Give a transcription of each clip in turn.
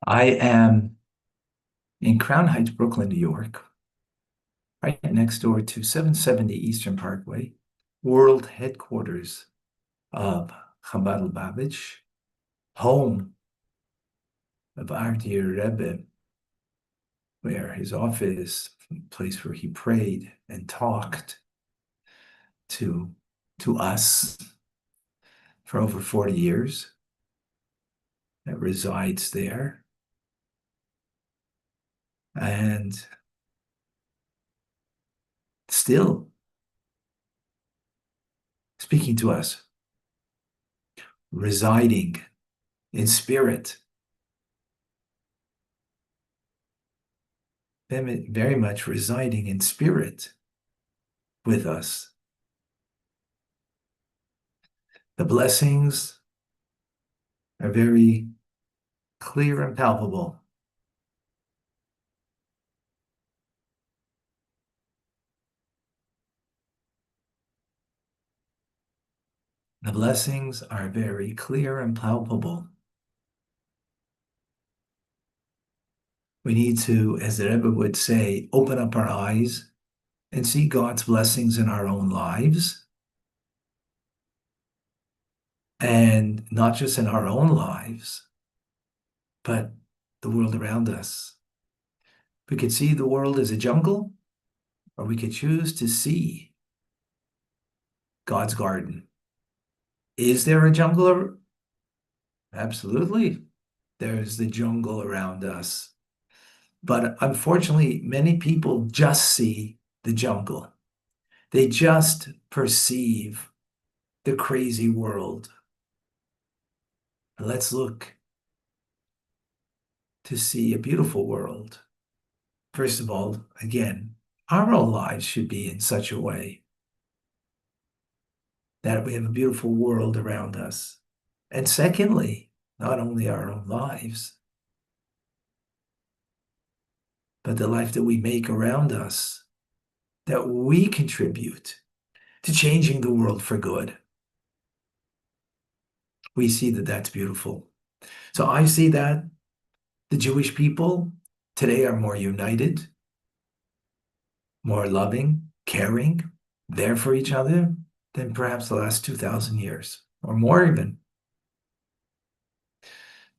I am in Crown Heights, Brooklyn, New York, right next door to 770 Eastern Parkway, world headquarters of Chabad Lubavitch, home of our dear Rebbe, where his office, place where he prayed and talked to, to us for over 40 years, that resides there. And still speaking to us, residing in spirit, very much residing in spirit with us. The blessings are very clear and palpable. The blessings are very clear and palpable. We need to, as the Rebbe would say, open up our eyes and see God's blessings in our own lives. And not just in our own lives, but the world around us. We could see the world as a jungle, or we could choose to see God's garden. Is there a jungle? Absolutely. There's the jungle around us. But unfortunately, many people just see the jungle. They just perceive the crazy world. Let's look to see a beautiful world. First of all, again, our own lives should be in such a way that we have a beautiful world around us. And secondly, not only our own lives, but the life that we make around us, that we contribute to changing the world for good. We see that that's beautiful. So I see that the Jewish people today are more united, more loving, caring, there for each other than perhaps the last 2,000 years or more even.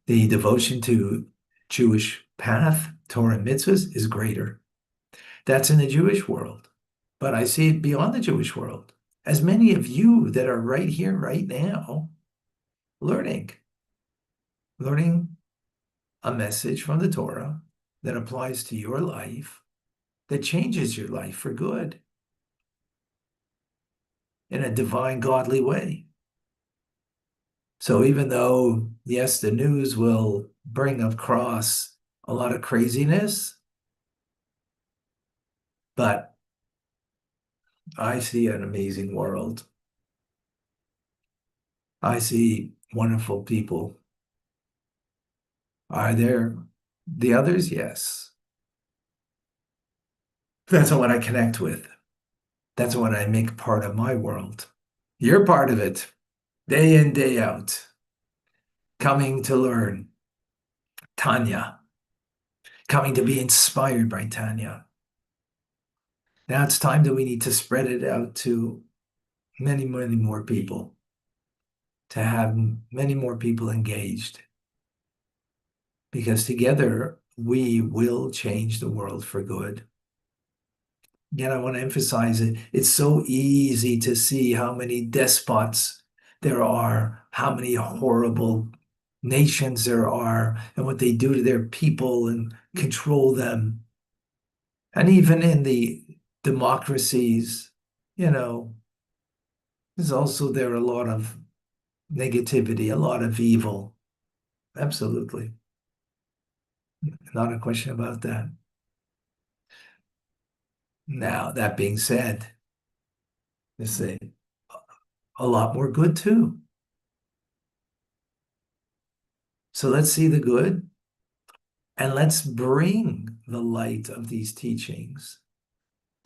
The devotion to Jewish path, Torah and mitzvahs is greater. That's in the Jewish world, but I see it beyond the Jewish world. As many of you that are right here, right now, learning a message from the Torah that applies to your life, that changes your life for good in a divine, godly way. So even though, yes, the news will bring across a lot of craziness, but I see an amazing world. I see wonderful people. Are there the others? Yes. That's what I connect with. That's what I make part of my world. You're part of it, day in, day out, coming to learn Tanya, coming to be inspired by Tanya. Now it's time that we need to spread it out to many, many more people, to have many more people engaged. Because together we will change the world for good. Again, I want to emphasize it. It's so easy to see how many despots there are, how many horrible nations there are, and what they do to their people and control them. And even in the democracies, you know, there's also there a lot of negativity, a lot of evil. Absolutely. Not a question about that. Now, that being said, there's a lot more good too. So let's see the good and let's bring the light of these teachings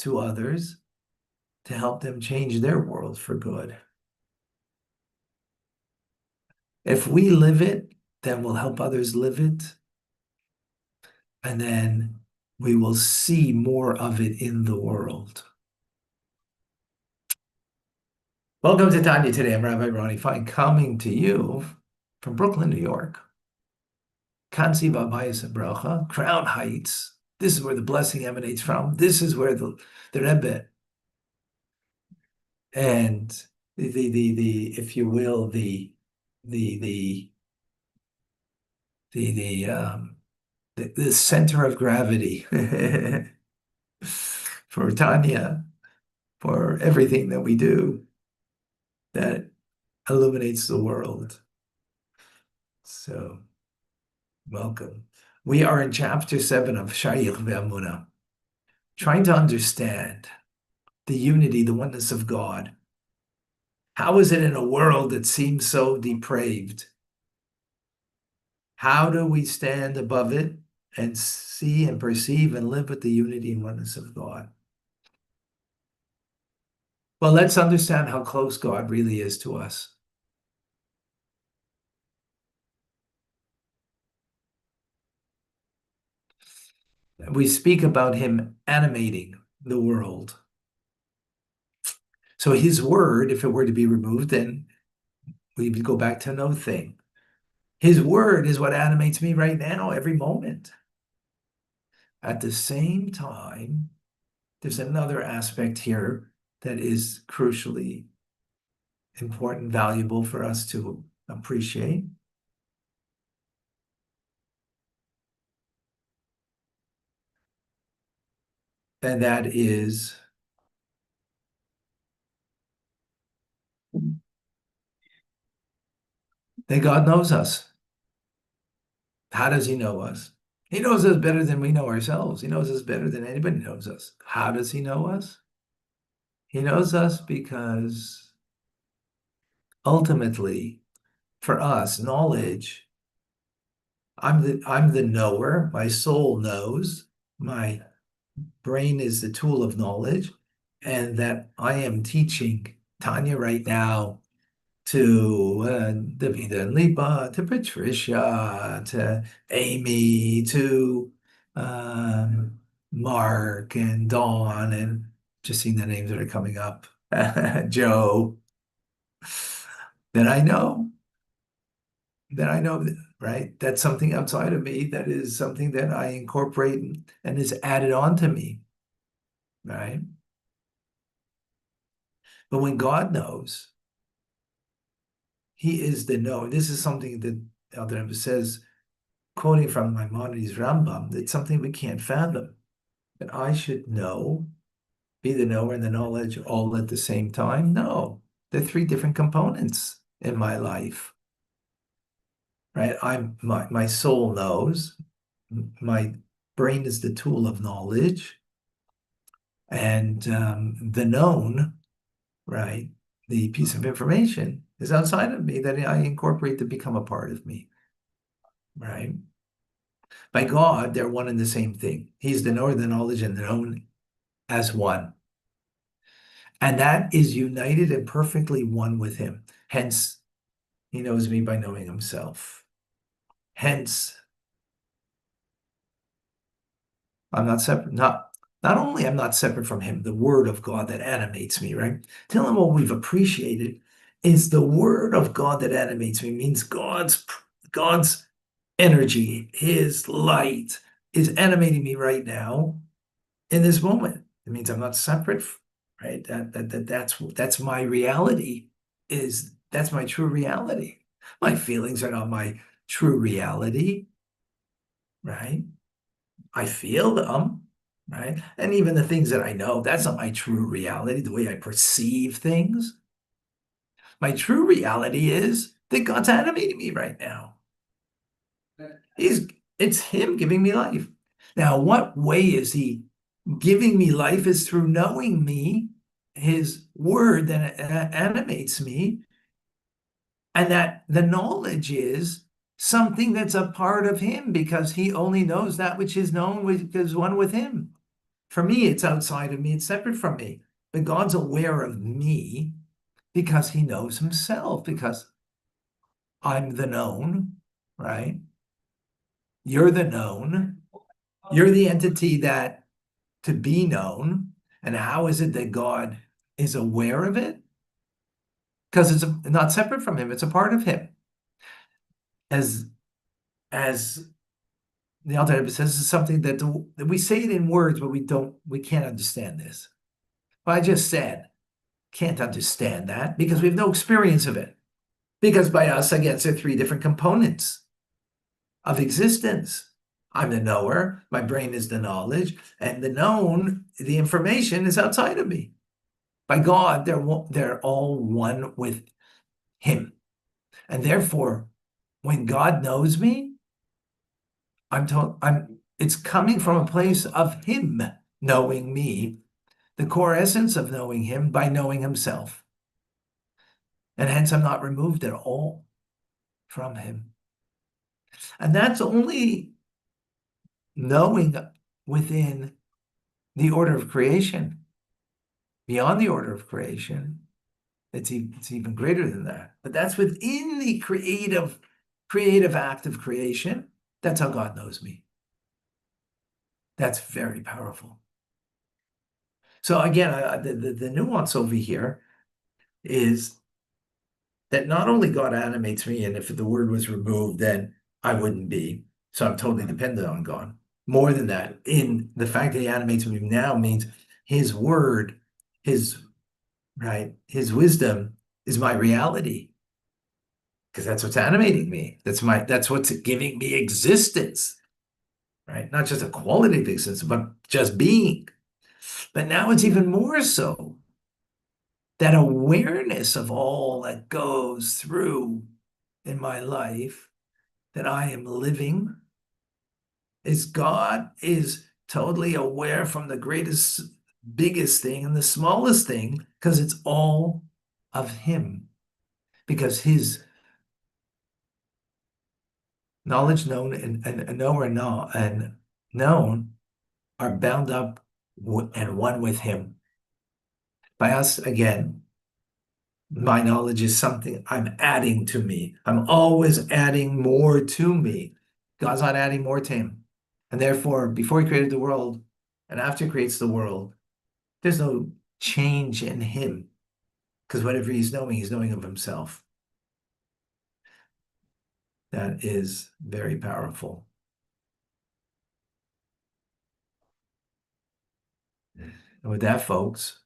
to others to help them change their world for good. If we live it, then we'll help others live it. and then we will see more of it in the world. Welcome to Tanya Today. I'm Rabbi Ronnie Fine, coming to you from Brooklyn, New York. Kansi Babayis Bracha, Crown Heights. This is where the blessing emanates from. This is where the Rebbe and the if you will, the the center of gravity for Tanya, for everything that we do that illuminates the world. So, welcome. We are in chapter 7 of Shayich Ve'amunah, trying to understand the unity, the oneness of God. How is it in a world that seems so depraved? How do we stand above it and see and perceive and live with the unity and oneness of God? Well, let's understand how close God really is to us. We speak about him animating the world. So his word, if it were to be removed, then we would go back to no thing. His word is what animates me right now, every moment. At the same time, there's another aspect here that is crucially important, valuable for us to appreciate. And that is that God knows us. How does he know us? He knows us better than we know ourselves. He knows us better than anybody knows us. How does he know us? He knows us because ultimately, for us, knowledge, I'm the knower. My soul knows. My brain is the tool of knowledge, and that I am teaching Tanya right now to Davida and Lipa, to Patricia, to Amy, to Mark and Dawn, and just seeing the names that are coming up, Joe, that I know, right? That's something outside of me. That is something that I incorporate and is added on to me, right? But when God knows, he is the knower. This is something that Elder Rebbe says, quoting from Maimonides' Rambam, it's something we can't fathom. That I should know, be the knower and the knowledge all at the same time? No, they're three different components in my life, right? My soul knows, my brain is the tool of knowledge, and the known, right? The piece of information is outside of me that I incorporate to become a part of me, right? By God, they're one and the same thing. He's the knower, the knowledge, and the known as one. And that is united and perfectly one with him. Hence, he knows me by knowing himself. Hence, I'm not separate. Not only I'm not separate from him, the word of God that animates me, right? Tell him what we've appreciated is the word of God that animates me, means God's energy, his light is animating me right now in this moment. It means I'm not separate, right? That's my reality. That's my true reality. My feelings are not my true reality, right? I feel them, right? And even the things that I know, that's not my true reality, the way I perceive things. My true reality is that God's animating me right now. It's him giving me life. Now, what way is he giving me life? Is through knowing me, his word that animates me, and that the knowledge is something that's a part of him because he only knows that which is known is one with him. For me, it's outside of me, it's separate from me. But God's aware of me because he knows himself, because I'm the known, right? You're the known. You're the entity that to be known. And how is it that God is aware of it? Because it's not separate from him, it's a part of him. As the Alter Rebbe says, is something that we say it in words, but we can't understand this. What I just said, can't understand that because we have no experience of it. Because by us, again, there are three different components of existence. I'm the knower, my brain is the knowledge, and the known, the information is outside of me. By God, they're all one with him. And therefore, when God knows me, it's coming from a place of him knowing me, the core essence of knowing him by knowing himself. And hence I'm not removed at all from him. And that's only knowing within the order of creation. Beyond the order of creation, it's even greater than that. But that's within the creative act of creation. That's how God knows me. That's very powerful. So again, the nuance over here is that not only God animates me, and if the word was removed, then I wouldn't be. So I'm totally dependent on God. More than that, in the fact that he animates me now means his word, his wisdom is my reality. Because that's what's animating me. That's what's giving me existence. Right? Not just a quality of existence, but just being. But now it's even more so. That awareness of all that goes through in my life that I am living is God is totally aware from the greatest, biggest thing and the smallest thing because it's all of him. Because his knowledge, known and knower and known are bound up and one with him. By us, again, my knowledge is something I'm adding to me. I'm always adding more to me. God's not adding more to him. And therefore, before he created the world and after he creates the world, there's no change in him. Because whatever he's knowing of himself. That is very powerful. And with that, folks,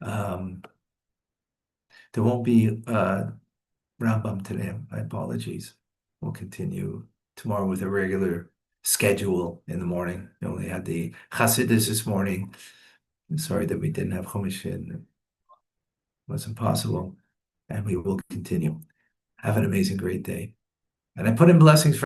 there won't be Rambam today. My apologies. We'll continue tomorrow with a regular schedule in the morning. We only had the Chassidus this morning. I'm sorry that we didn't have Chumash in. It wasn't possible. And we will continue. Have an amazing, great day. And I put in blessings for